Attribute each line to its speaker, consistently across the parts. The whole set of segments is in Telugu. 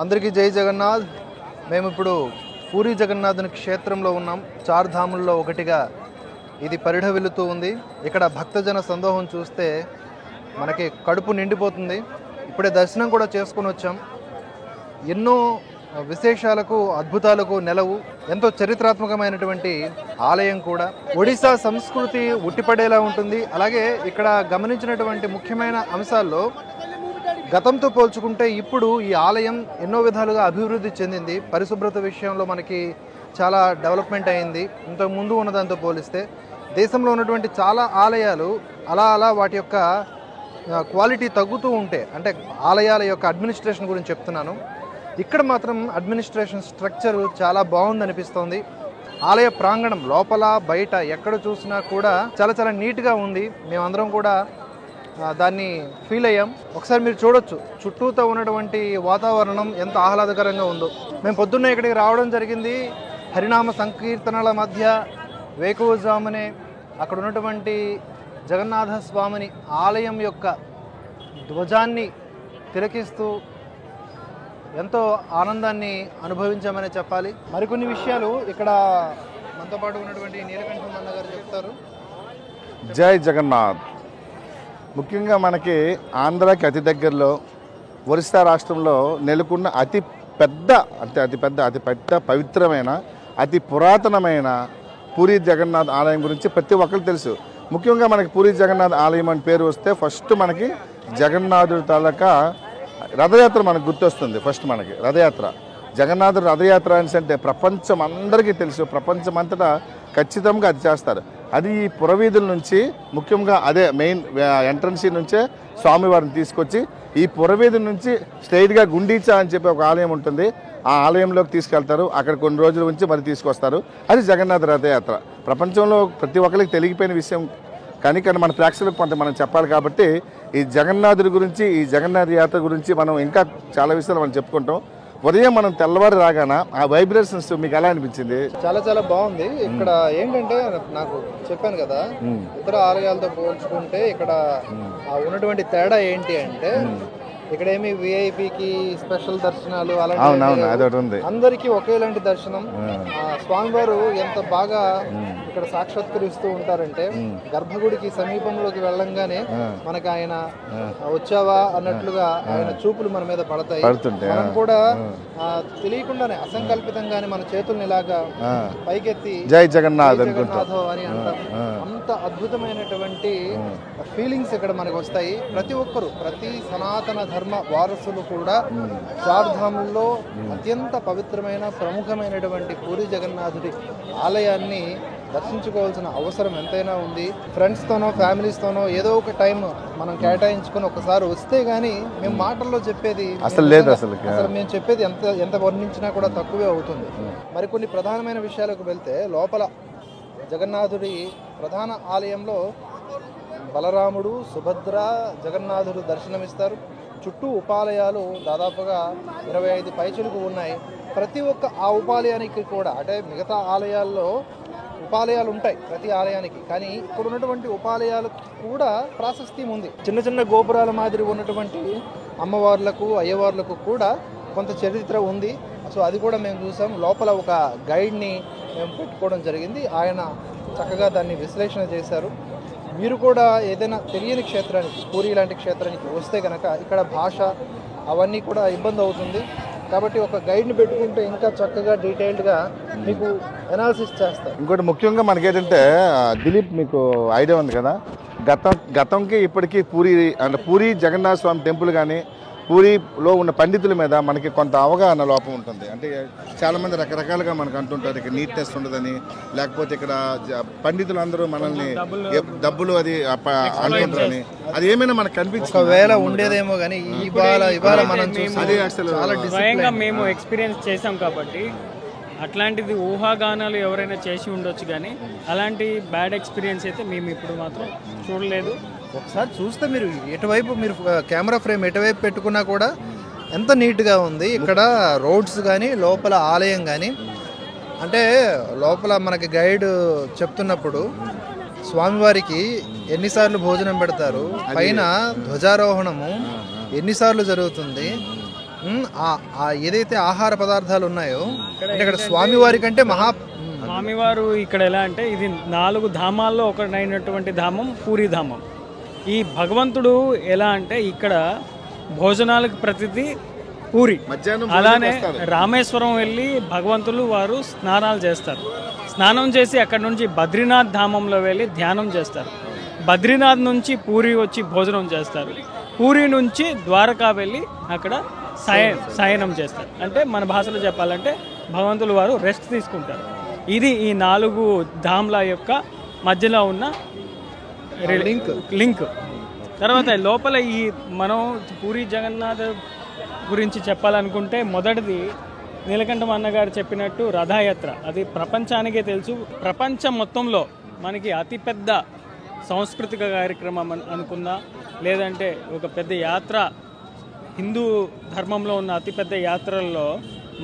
Speaker 1: అందరికీ జై జగన్నాథ్. మేము ఇప్పుడు పూరి జగన్నాథుని క్షేత్రంలో ఉన్నాం. చార్ ధాముల్లో ఒకటిగా ఇది పరిఢవిల్లుతూ ఉంది. ఇక్కడ భక్తజన సందోహం చూస్తే మనకి కడుపు నిండిపోతుంది. ఇప్పుడే దర్శనం కూడా చేసుకొని వచ్చాం. ఎన్నో విశేషాలకు అద్భుతాలకు నెలవు, ఎంతో చరిత్రాత్మకమైనటువంటి ఆలయం కూడా. ఒడిశా సంస్కృతి ఉట్టిపడేలా ఉంటుంది. అలాగే ఇక్కడ గమనించినటువంటి ముఖ్యమైన అంశాల్లో గతంతో పోల్చుకుంటే ఇప్పుడు ఈ ఆలయం ఎన్నో విధాలుగా అభివృద్ధి చెందింది. పరిశుభ్రత విషయంలో మనకి చాలా డెవలప్మెంట్ అయింది ఇంతకు ముందు ఉన్న దాంతో పోలిస్తే. దేశంలో ఉన్నటువంటి చాలా ఆలయాలు అలా వాటి యొక్క క్వాలిటీ తగ్గుతూ ఉంటే, అంటే ఆలయాల యొక్క అడ్మినిస్ట్రేషన్ గురించి చెప్తున్నాను. ఇక్కడ మాత్రం అడ్మినిస్ట్రేషన్ స్ట్రక్చర్ చాలా బాగుందనిపిస్తోంది. ఆలయ ప్రాంగణం లోపల బయట ఎక్కడ చూసినా కూడా చాలా నీట్గా ఉంది. మేమందరం కూడా దాన్ని ఫీల్ అయ్యాం. ఒకసారి మీరు చూడొచ్చు చుట్టూతో ఉన్నటువంటి వాతావరణం ఎంత ఆహ్లాదకరంగా ఉందో. మేము పొద్దున్నే ఇక్కడికి రావడం జరిగింది. హరినామ సంకీర్తనల మధ్య వేకువజామునే అక్కడ ఉన్నటువంటి జగన్నాథ స్వామిని ఆలయం యొక్క ధ్వజాన్ని తిలకిస్తూ ఎంతో ఆనందాన్ని అనుభవించామని చెప్పాలి. మరికొన్ని విషయాలు ఇక్కడ మనతో పాటు ఉన్నటువంటి నీలకంఠం అన్న గారు చెప్తారు.
Speaker 2: జై జగన్నాథ్. ముఖ్యంగా మనకి ఆంధ్రాకి అతి దగ్గరలో ఒరిస్సా రాష్ట్రంలో నెలకొన్న అతి పెద్ద పవిత్రమైన అతి పురాతనమైన పూరి జగన్నాథ్ ఆలయం గురించి ప్రతి ఒక్కరికి తెలుసు. ముఖ్యంగా మనకి పూరి జగన్నాథ్ ఆలయం అని పేరు వస్తే ఫస్ట్ మనకి జగన్నాథుడి తాలూకా రథయాత్ర మనకు గుర్తొస్తుంది. ఫస్ట్ మనకి రథయాత్ర, జగన్నాథుడు రథయాత్ర అంటే ప్రపంచం అందరికీ తెలుసు. ప్రపంచమంతటా ఖచ్చితంగా అది చేస్తారు. అది ఈ పురవీధుల నుంచి, ముఖ్యంగా అదే మెయిన్ ఎంట్రన్స్ నుంచే స్వామివారిని తీసుకొచ్చి ఈ పురవీధుల నుంచి స్ట్రైట్గా గుండీచా అని చెప్పి ఒక ఆలయం ఉంటుంది. ఆ ఆలయంలోకి తీసుకెళ్తారు. అక్కడ కొన్ని రోజుల నుంచి మరి తీసుకొస్తారు. అది జగన్నాథ రథయాత్ర. ప్రపంచంలో ప్రతి ఒక్కరికి తెలియపోయిన విషయం, కానీ మన ప్రేక్షకులకు కొంత మనం చెప్పాలి. కాబట్టి ఈ జగన్నాథుడి గురించి, ఈ జగన్నాథ యాత్ర గురించి మనం ఇంకా చాలా విషయాలు మనం చెప్పుకుంటాం. ఉదయం మనం తెల్లవారు రాగాన ఆ వైబ్రేషన్స్ మీకు ఎలా అనిపించింది?
Speaker 1: చాలా బాగుంది. ఇక్కడ ఏంటంటే నాకు చెప్పాను కదా, ఇతర ఆలయాలతో పోల్చుకుంటే ఇక్కడ ఉన్నటువంటి తేడా ఏంటి అంటే, ఇక్కడ ఏమి విఐపికి స్పెషల్ దర్శనాలు అలాంటి అందరికీ ఒకేలాంటి దర్శనం. స్వామివారు ఎంత బాగా ఇక్కడ సాక్షాత్కరిస్తూ ఉంటారంటే, గర్భగుడికి సమీపంలోకి వెళ్ళంగానే మనకు ఆయన వచ్చావా అన్నట్లుగా ఆయన చూపులు మన మీద పడతాయి. మనం కూడా తెలియకుండానే అసంకల్పితంగానే మన చేతుల్ని ఇలాగా పైకెత్తి
Speaker 2: జై జగన్నాథ్
Speaker 1: అని అంటాం. అంత అద్భుతమైనటువంటి ఫీలింగ్స్ ఇక్కడ మనకు వస్తాయి. ప్రతి ఒక్కరు, ప్రతి సనాతన ధర్మ వారసులు కూడా చార్ధాముల్లో అత్యంత పవిత్రమైన ప్రముఖమైనటువంటి పూరి జగన్నాథుడి ఆలయాన్ని దర్శించుకోవాల్సిన అవసరం ఎంతైనా ఉంది. ఫ్రెండ్స్తోనో ఫ్యామిలీస్తోనో ఏదో ఒక టైం మనం కేటాయించుకొని ఒకసారి వస్తే గానీ మేము మాటల్లో చెప్పేది అసలు మేము చెప్పేది ఎంత వర్ణించినా కూడా తక్కువే అవుతుంది. మరికొన్ని ప్రధానమైన విషయాలకు వెళ్తే, లోపల జగన్నాథుడి ప్రధాన ఆలయంలో బలరాముడు, సుభద్ర, జగన్నాథుడు దర్శనమిస్తారు. చుట్టూ ఉపాలయాలు దాదాపుగా 25 పైచులకు ఉన్నాయి. ప్రతి ఒక్క ఆ ఉపాలయానికి కూడా, అంటే మిగతా ఆలయాల్లో ఉపాలయాలు ఉంటాయి ప్రతి ఆలయానికి, కానీ ఇక్కడ ఉన్నటువంటి ఉపాలయాలకు కూడా ప్రాశస్త్యం ఉంది. చిన్న గోపురాల మాదిరి ఉన్నటువంటి అమ్మవార్లకు, అయ్యవార్లకు కూడా కొంత చరిత్ర ఉంది. సో అది కూడా మేము చూసాం. లోపల ఒక గైడ్ని మేము పెట్టుకోవడం జరిగింది. ఆయన చక్కగా దాన్ని విశ్లేషణ చేశారు. మీరు కూడా ఏదైనా తెలియని క్షేత్రానికి, పూరి లాంటి క్షేత్రానికి వస్తే కనుక ఇక్కడ భాష అవన్నీ కూడా ఇబ్బంది అవుతుంది. కాబట్టి ఒక గైడ్ని పెట్టుకుంటే ఇంకా చక్కగా డీటెయిల్డ్గా మీకు అనాలిసిస్ చేస్తారు.
Speaker 2: ఇంకోటి ముఖ్యంగా మనకేంటంటే, దిలీప్ మీకు ఐడియా ఉంది కదా, గతంకి ఇప్పటికీ పూరి జగన్నాథ స్వామి టెంపుల్ కానీ పూరిలో ఉన్న పండితుల మీద మనకి కొంత అవగాహన లోపం ఉంటుంది. అంటే చాలామంది రకరకాలుగా మనకు అంటుంటారు, ఇక్కడ నీట్నెస్ ఉండదని, లేకపోతే ఇక్కడ పండితులు అందరూ మనల్ని డబ్బులు అది అంటుంటారని. అది ఏమైనా మనకు కనిపించింది,
Speaker 1: ఒకవేళ ఉండేదేమో కానీ ఇవాళ మనం
Speaker 3: స్వయంగా మేము ఎక్స్పీరియన్స్ చేసాం కాబట్టి అట్లాంటిది ఊహాగానాలు ఎవరైనా చేసి ఉండొచ్చు, కానీ అలాంటి బ్యాడ్ ఎక్స్పీరియన్స్ అయితే మేము ఇప్పుడు మాత్రం చూడలేదు.
Speaker 1: ఒకసారి చూస్తే మీరు ఎటువైపు మీరు కెమెరా ఫ్రేమ్ ఎటువైపు పెట్టుకున్నా కూడా ఎంత నీట్గా ఉంది. ఇక్కడ రోడ్స్ కానీ లోపల ఆలయం కానీ, అంటే లోపల మనకి గైడ్ చెప్తున్నప్పుడు స్వామివారికి ఎన్నిసార్లు భోజనం పెడతారు, పైన ధ్వజారోహణము ఎన్నిసార్లు జరుగుతుంది, ఏదైతే ఆహార పదార్థాలు ఉన్నాయో అంటే ఇక్కడ స్వామివారి కంటే
Speaker 3: స్వామివారు ఇక్కడ ఎలా అంటే ఇది 4 ధామాల్లో ఒకటైనటువంటి ధామం పూరి ధామం. ఈ భగవంతుడు ఎలా అంటే ఇక్కడ భోజనాలకు ప్రతిదీ పూరి. అలానే రామేశ్వరం వెళ్ళి భగవంతులు వారు స్నానాలు చేస్తారు. స్నానం చేసి అక్కడ నుంచి బద్రీనాథ్ ధామంలో వెళ్ళి ధ్యానం చేస్తారు. బద్రీనాథ్ నుంచి పూరి వచ్చి భోజనం చేస్తారు. పూరి నుంచి ద్వారకా వెళ్ళి అక్కడ శయనం చేస్తారు. అంటే మన భాషలో చెప్పాలంటే భగవంతులు వారు రెస్ట్ తీసుకుంటారు. ఇది ఈ 4 ధామ్ల యొక్క మధ్యలో ఉన్న లింక్. తర్వాత లోపల ఈ మనం పూరి జగన్నాథ్ గురించి చెప్పాలనుకుంటే మొదటిది నీలకంఠం అన్నగారు చెప్పినట్టు రథయాత్ర. అది ప్రపంచానికే తెలుసు. ప్రపంచం మొత్తంలో మనకి అతిపెద్ద సాంస్కృతిక కార్యక్రమం అనుకున్నా, లేదంటే ఒక పెద్ద యాత్ర, హిందూ ధర్మంలో ఉన్న అతిపెద్ద యాత్రల్లో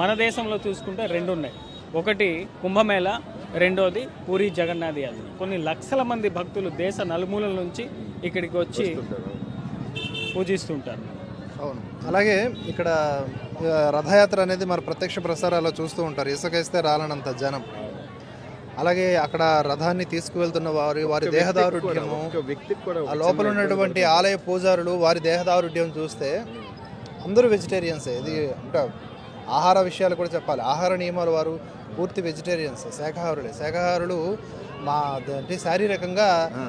Speaker 3: మన దేశంలో చూసుకుంటే 2 ఉన్నాయి. ఒకటి కుంభమేళ, రెండోది పూరి జగన్నాథ్ యాత్ర. కొన్ని లక్షల మంది భక్తులు దేశ నలుమూలల నుంచి ఇక్కడికి వచ్చి పూజిస్తుంటారు.
Speaker 1: అవును. అలాగే ఇక్కడ రథయాత్ర అనేది మన ప్రత్యక్ష ప్రసారాల్లో చూస్తూ ఉంటారు. ఇసుకేస్తే రాలనంత జనం. అలాగే అక్కడ రథాన్ని తీసుకువెళ్తున్న వారి దేహదారుఢ్యము, ఆ లోపల ఉన్నటువంటి ఆలయ పూజారులు వారి దేహదారుఢ్యం చూస్తే అందరూ వెజిటేరియన్సే. ఇది అంటే ఆహార విషయాలు కూడా చెప్పాలి. ఆహార నియమాలు వారు పూర్తి వెజిటేరియన్స్, శాఖాహారులు మా అంటే శారీరకంగా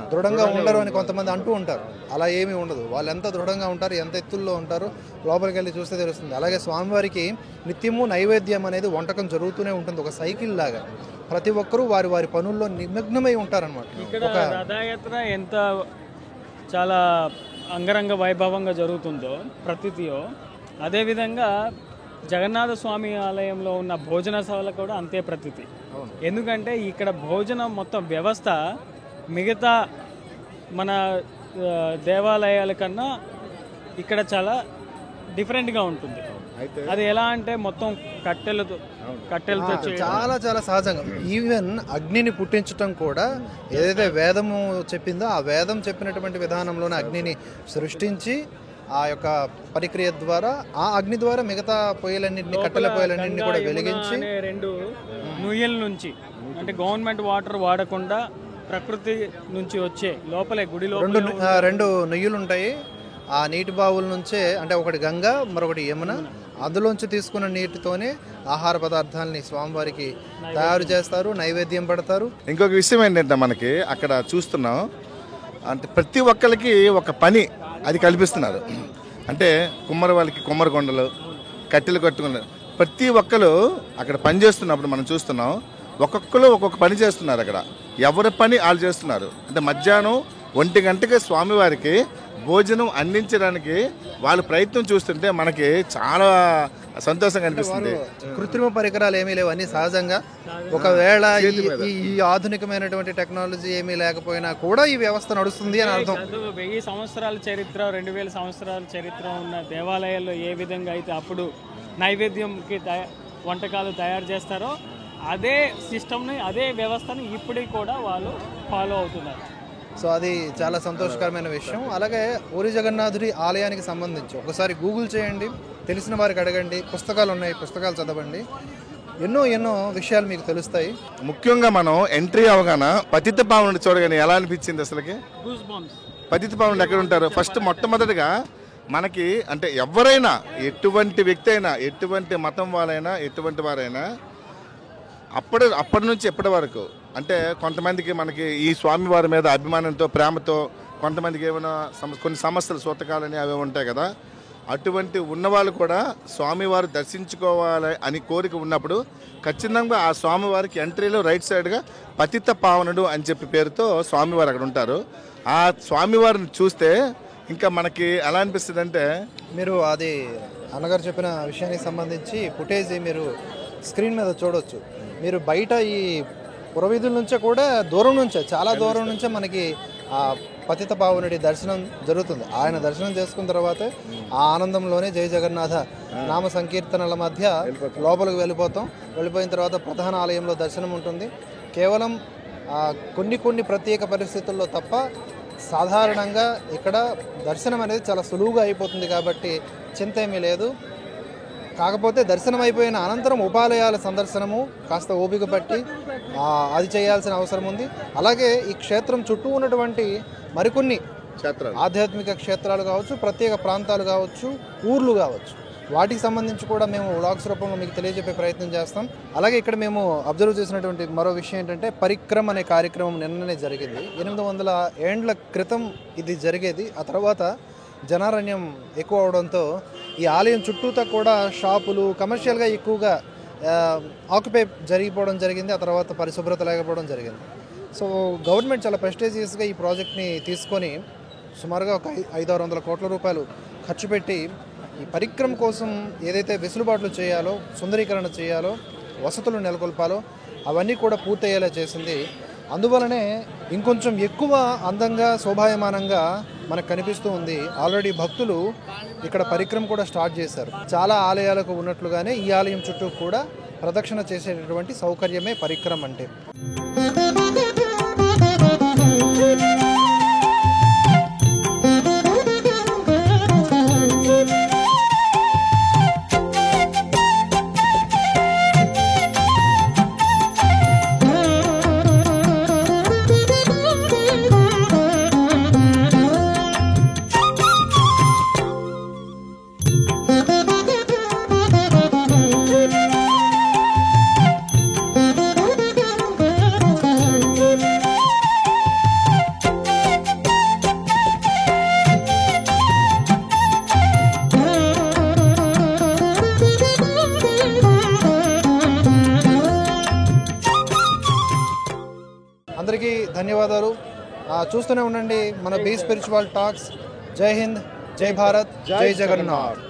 Speaker 1: దృఢంగా ఉండరు అని కొంతమంది అంటూ ఉంటారు. అలా ఏమీ ఉండదు. వాళ్ళు ఎంత దృఢంగా ఉంటారు, ఎంత ఎత్తుల్లో ఉంటారు లోపలికి వెళ్ళి చూస్తే తెలుస్తుంది. అలాగే స్వామివారికి నిత్యము నైవేద్యం అనేది వంటకం జరుగుతూనే ఉంటుంది. ఒక సైకిల్ లాగా ప్రతి ఒక్కరూ వారి పనుల్లో నిమగ్నమై ఉంటారన్నమాట.
Speaker 3: ఇక్కడ రథయాత్ర ఎంత చాలా అంగరంగ వైభవంగా జరుగుతుందో ప్రతిదియో, అదేవిధంగా జగన్నాథ స్వామి ఆలయంలో ఉన్న భోజన సభలు కూడా అంతే ప్రతీతి. ఎందుకంటే ఇక్కడ భోజనం మొత్తం వ్యవస్థ మిగతా మన దేవాలయాల కన్నా ఇక్కడ చాలా డిఫరెంట్గా ఉంటుంది. అది ఎలా అంటే మొత్తం కట్టెలతో
Speaker 1: చాలా చాలా సహజంగా. ఈవెన్ అగ్నిని పుట్టించటం కూడా ఏదైతే వేదము చెప్పిందో ఆ వేదం చెప్పినటువంటి విధానంలోనే అగ్నిని సృష్టించి ఆ యొక్క ప్రక్రియ ద్వారా ఆ అగ్ని ద్వారా మిగతా పొయ్యిలన్నింటినీ, కట్టెల పొయ్యిలన్నింటినీ కూడా వెలిగించి
Speaker 3: 2 నుయ్యల నుంచి అంటే గవర్నమెంట్ వాటర్ వాడకుండా ప్రకృతి నుంచి వచ్చే లోపలే గుడిలో
Speaker 1: 2 నుయ్యులు ఉంటాయి. ఆ నీటి బావుల నుంచే, అంటే ఒకటి గంగా, మరొకటి యమున, అందులోంచి తీసుకున్న నీటితోనే ఆహార పదార్థాలని స్వామివారికి తయారు చేస్తారు, నైవేద్యం పెడతారు.
Speaker 2: ఇంకొక విషయం ఏంటంటే మనకి అక్కడ చూస్తున్నాం అంటే ప్రతి ఒక్కరికి ఒక పని అది కల్పిస్తున్నారు. అంటే కుమ్మరి వాళ్ళకి కుమ్మరి కొండలు, కట్టెలు కట్టుకున్నారు. ప్రతి ఒక్కరు అక్కడ పని చేస్తున్నప్పుడు మనం చూస్తున్నాం ఒక్కొక్కరు ఒక్కొక్క పని చేస్తున్నారు. అక్కడ ఎవరి పని వాళ్ళు చేస్తున్నారు. అంటే మధ్యాహ్నం 1 గంటకి స్వామివారికి భోజనం అందించడానికి వాళ్ళ ప్రయత్నం చూస్తుంటే మనకి చాలా సంతోషంగా అనిపిస్తుంది.
Speaker 1: కృత్రిమ పరికరాలు ఏమీ లేవు, అన్ని సహజంగా. ఒకవేళ ఈ ఆధునికమైనటువంటి టెక్నాలజీ ఏమీ లేకపోయినా కూడా ఈ వ్యవస్థ నడుస్తుంది అని అర్థం.
Speaker 3: 1000 సంవత్సరాల చరిత్ర, 2000 సంవత్సరాల చరిత్ర ఉన్న దేవాలయాల్లో ఏ విధంగా అయితే అప్పుడు నైవేద్యంకి వంటకాలు తయారు చేస్తారో అదే సిస్టమ్ని, అదే వ్యవస్థని ఇప్పటికి కూడా వాళ్ళు ఫాలో అవుతున్నారు.
Speaker 1: సో అది చాలా సంతోషకరమైన విషయం. అలాగే పూరి జగన్నాథుడి ఆలయానికి సంబంధించి ఒకసారి గూగుల్ చేయండి, తెలిసిన వారికి అడగండి, పుస్తకాలు ఉన్నాయి, పుస్తకాలు చదవండి, ఎన్నో విషయాలు మీకు తెలుస్తాయి.
Speaker 2: ముఖ్యంగా మనం ఎంట్రీ అవగానే పతిత పావనుడు చూడగానే ఎలా అనిపించింది అసలుకి? పతిత పావనుడు ఎక్కడ ఉంటారు? ఫస్ట్ మొట్టమొదటిగా మనకి అంటే ఎవరైనా, ఎటువంటి వ్యక్తి అయినా, ఎటువంటి మతం వాళ్ళైనా, ఎటువంటి వారైనా అప్పటి నుంచి ఎప్పటి వరకు అంటే కొంతమందికి మనకి ఈ స్వామివారి మీద అభిమానంతో, ప్రేమతో, కొంతమందికి ఏమైనా కొన్ని సమస్యలు, సూతకాలని అవి ఉంటాయి కదా, అటువంటి ఉన్నవాళ్ళు కూడా స్వామివారు దర్శించుకోవాలి అని కోరిక ఉన్నప్పుడు ఖచ్చితంగా ఆ స్వామివారికి ఎంట్రీలో రైట్ సైడ్గా పతిత పావనుడు అని చెప్పి పేరుతో స్వామివారు అక్కడ ఉంటారు. ఆ స్వామివారిని చూస్తే ఇంకా మనకి ఎలా అనిపిస్తుంది అంటే,
Speaker 1: మీరు అది అన్నగారు చెప్పిన విషయానికి సంబంధించి ఫుటేజ్ మీరు స్క్రీన్ మీద చూడవచ్చు. మీరు బయట ఈ పురవీధుల నుంచే కూడా చాలా దూరం నుంచే మనకి ఆ పతిత పావనుడి దర్శనం జరుగుతుంది. ఆయన దర్శనం చేసుకున్న తర్వాతే ఆ ఆనందంలోనే జయ జగన్నాథ నామ సంకీర్తనల మధ్య లోపలికి వెళ్ళిపోయిన తర్వాత ప్రధాన ఆలయంలో దర్శనం ఉంటుంది. కేవలం కొన్ని ప్రత్యేక పరిస్థితుల్లో తప్ప సాధారణంగా ఇక్కడ దర్శనం అనేది చాలా సులువుగా అయిపోతుంది కాబట్టి చింత ఏమీ లేదు. కాకపోతే దర్శనం అయిపోయిన అనంతరం ఉపాలయాల సందర్శనము కాస్త ఓపిక పట్టి అది చేయాల్సిన అవసరం ఉంది. అలాగే ఈ క్షేత్రం చుట్టూ ఉన్నటువంటి మరికొన్ని ఆధ్యాత్మిక క్షేత్రాలు కావచ్చు, ప్రత్యేక ప్రాంతాలు కావచ్చు, ఊర్లు కావచ్చు, వాటికి సంబంధించి కూడా మేము వ్లాగ్స్ రూపంలో మీకు తెలియజెప్పే ప్రయత్నం చేస్తాం. అలాగే ఇక్కడ మేము అబ్జర్వ్ చేసినటువంటి మరో విషయం ఏంటంటే పరిక్రమ అనే కార్యక్రమం నిన్ననే జరిగింది. 800 ఏండ్ల క్రితం ఇది జరిగేది. ఆ తర్వాత జనారణ్యం ఎక్కువ అవడంతో ఈ ఆలయం చుట్టూతా కూడా షాపులు కమర్షియల్గా ఎక్కువగా ఆక్యుపై జరిగిపోవడం జరిగింది. ఆ తర్వాత పరిశుభ్రత లేకపోవడం జరిగింది. సో గవర్నమెంట్ చాలా ప్రెస్టీజియస్గా ఈ ప్రాజెక్ట్ని తీసుకొని సుమారుగా ఒక 500-600 కోట్ల రూపాయలు ఖర్చు పెట్టి ఈ పరిక్రమ కోసం ఏదైతే వెసులుబాట్లు చేయాలో, సుందరీకరణ చేయాలో, వసతులు నెలకొల్పాలో అవన్నీ కూడా పూర్తయ్యేలా చేసింది. అందువలనే ఇంకొంచెం ఎక్కువ అందంగా శోభాయమానంగా మనకు కనిపిస్తూ ఉంది. ఆల్రెడీ భక్తులు ఇక్కడ పరిక్రమ కూడా స్టార్ట్ చేశారు. చాలా ఆలయాలకు ఉన్నట్లుగానే ఈ ఆలయం చుట్టూ కూడా ప్రదక్షిణ చేసేటటువంటి సౌకర్యమే పరిక్రమ అంటే. అందరికీ ధన్యవాదాలు. చూస్తూనే ఉండండి మన బీ స్పిరిచువల్ టాక్స్. జై హింద్, జై భారత్, జై జగన్నాథ్.